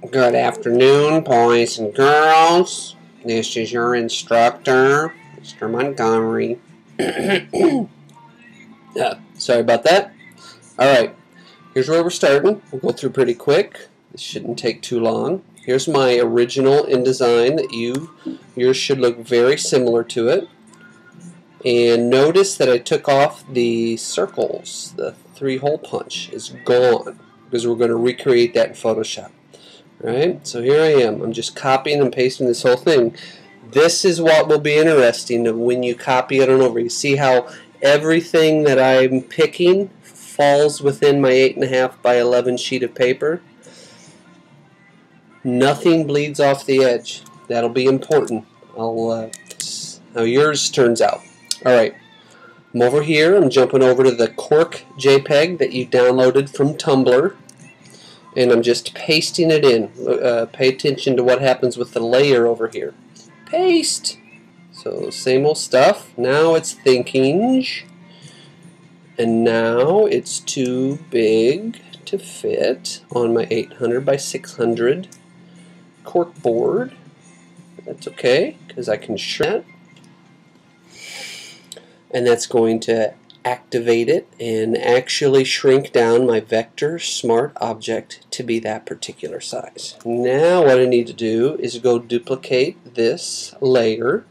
Good afternoon, boys and girls. This is your instructor, Mr. Montgomery. Sorry about that. Alright, here's where we're starting. We'll go through pretty quick. This shouldn't take too long. Here's my original InDesign that yours should look very similar to it. And notice that I took off the circles. The 3-hole punch is gone because we're going to recreate that in Photoshop. Right? So here I am. I'm just copying and pasting this whole thing. This is what will be interesting when you copy it on over. You see how everything that I'm picking falls within my 8.5 by 11 sheet of paper. Nothing bleeds off the edge. That'll be important. How yours turns out. Alright. I'm over here. I'm jumping over to the Cork JPEG that you downloaded from Tumblr. And I'm just pasting it in. Pay attention to what happens with the layer over here. Paste! So same old stuff. Now it's thinking. And now it's too big to fit on my 800 by 600 cork board. That's okay, because I can shrink that. And that's going to activate it and actually shrink down my vector smart object to be that particular size. Now what I need to do is go duplicate this layer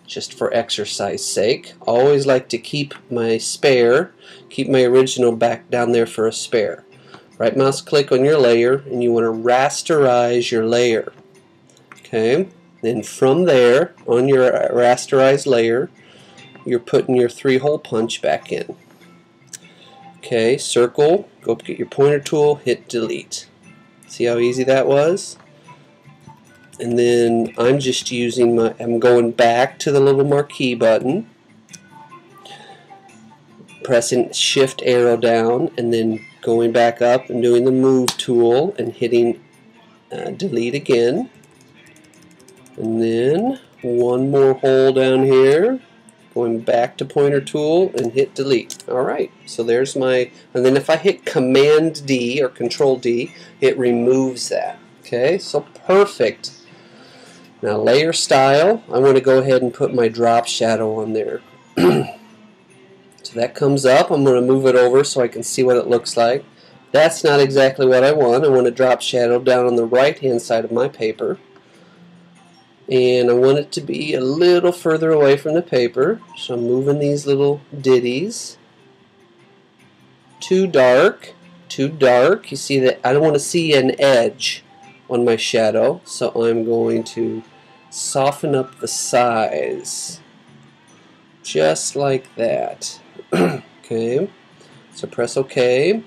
just for exercise sake. Always like to keep my original back down there for a spare. Right mouse click on your layer and you want to rasterize your layer. Okay, then from there on your rasterized layer you're putting your 3-hole punch back in. Okay, circle, go up, get your pointer tool, hit delete. See how easy that was? And then I'm just using I'm going back to the little marquee button, pressing shift arrow down, and then going back up and doing the move tool and hitting delete again. And then one more hole down here. Going back to pointer tool and hit delete. Alright, so there's my, and then if I hit Command D or Control D, it removes that. Okay, so perfect. Now layer style, I want to go ahead and put my drop shadow on there. So that comes up, I'm going to move it over so I can see what it looks like. That's not exactly what I want. I want a drop shadow down on the right hand side of my paper. And I want it to be a little further away from the paper, so I'm moving these little ditties. Too dark, too dark. You see that I don't want to see an edge on my shadow, so I'm going to soften up the size, just like that. Okay, so press OK.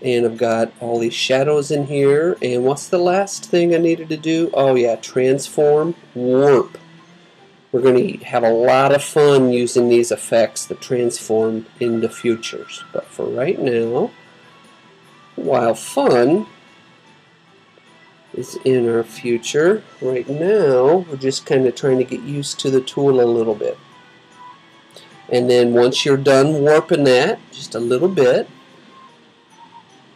And I've got all these shadows in here. And what's the last thing I needed to do? Oh yeah, transform, warp. We're going to have a lot of fun using these effects that transform into futures. But for right now, while fun is in our future, right now we're just kind of trying to get used to the tool a little bit. And then once you're done warping that, just a little bit,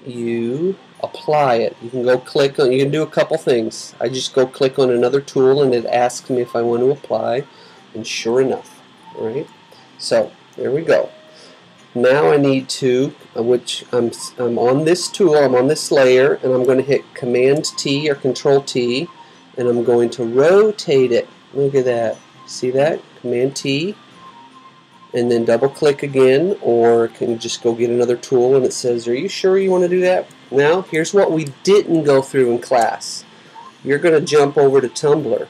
you apply it. You can go click on, you can do a couple things. I just go click on another tool and it asks me if I want to apply, and sure enough, alright? So there we go. Now I need to, which I'm on this tool, I'm on this layer, and I'm going to hit Command T or Control T, and I'm going to rotate it. Look at that. See that? Command T. And then double click again, or can you just go get another tool and it says, are you sure you want to do that? Now here's what we didn't go through in class. You're going to jump over to Tumblr,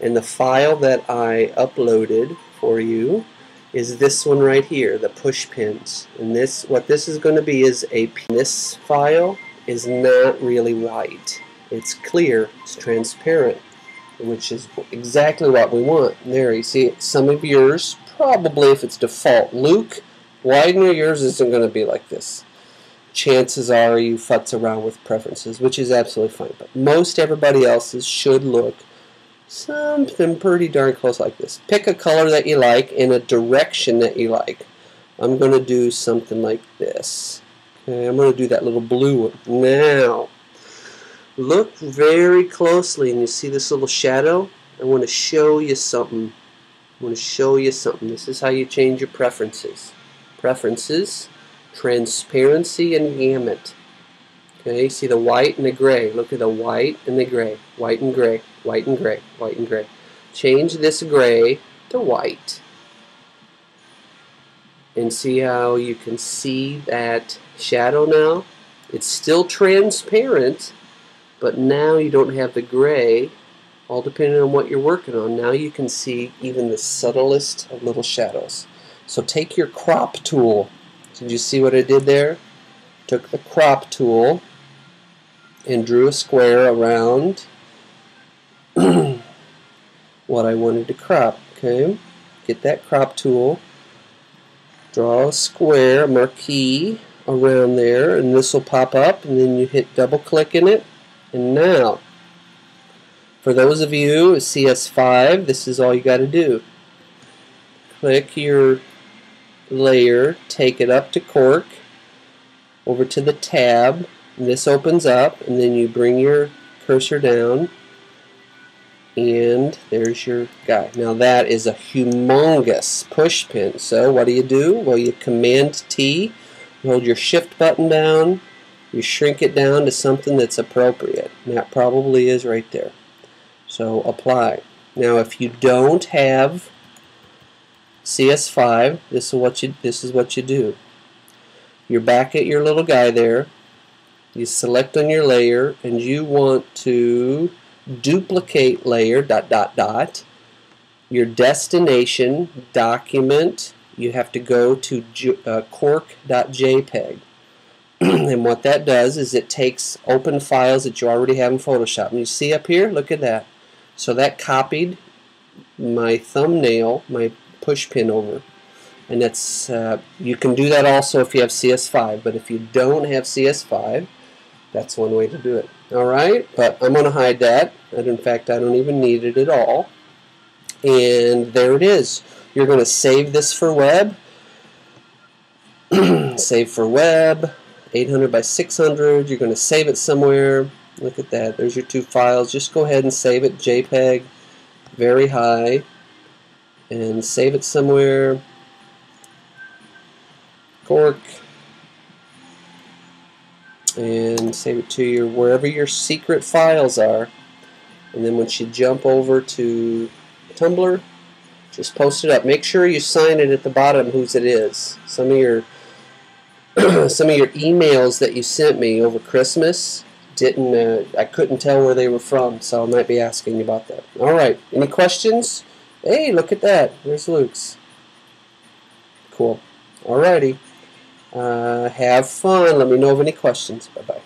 and the file that I uploaded for you is this one right here, the push pins. And this, what this is going to be is this file is not really white. It's clear, it's transparent, which is exactly what we want. There, you see some of yours. Probably if it's default. Luke, Widener, yours isn't going to be like this. Chances are you futz around with preferences, which is absolutely fine. But most everybody else's should look something pretty darn close like this. Pick a color that you like in a direction that you like. I'm going to do something like this. Okay, I'm going to do that little blue one. Now, Look very closely and you see this little shadow. I want to show you something. This is how you change your preferences. Preferences, transparency, and gamut. Okay, see the white and the gray. Look at the white and the gray. White and gray. White and gray. White and gray. Change this gray to white. And see how you can see that shadow now? It's still transparent, but now you don't have the gray, all depending on what you're working on. Now you can see even the subtlest of little shadows. So take your crop tool. Did you see what I did there? Took the crop tool and drew a square around what I wanted to crop. Okay, get that crop tool, draw a square, a marquee around there, and this will pop up, and then you hit double click in it. And now, for those of you with CS5, this is all you got to do. Click your layer, take it up to cork, over to the tab, and this opens up, and then you bring your cursor down, and there's your guy. Now that is a humongous push pin. So what do? Well, you Command T, you hold your Shift button down, you shrink it down to something that's appropriate. And that probably is right there. So apply. Now if you don't have CS5, this is what you do. You're back at your little guy there. You select on your layer, and you want to duplicate layer ... your destination document. You have to go to cork.jpg. And what that does is it takes open files that you already have in Photoshop. And you see up here, look at that. So that copied my thumbnail, my push pin over. And that's you can do that also if you have CS5, but if you don't have CS5, that's one way to do it. Alright, but I'm going to hide that. And in fact, I don't even need it at all. And there it is. You're going to save this for web. Save for web, 800 by 600. You're going to save it somewhere. Look at that. There's your two files. Just go ahead and save it. JPEG, very high. And save it somewhere. Cork. And save it to your wherever your secret files are. And then once you jump over to Tumblr, just post it up. Make sure you sign it at the bottom whose it is. Some of your emails that you sent me over Christmas didn't I couldn't tell where they were from, so I might be asking you about that. Alright, any questions? Hey, look at that. There's Luke's. Cool. Alrighty. Have fun. Let me know of any questions. Bye-bye.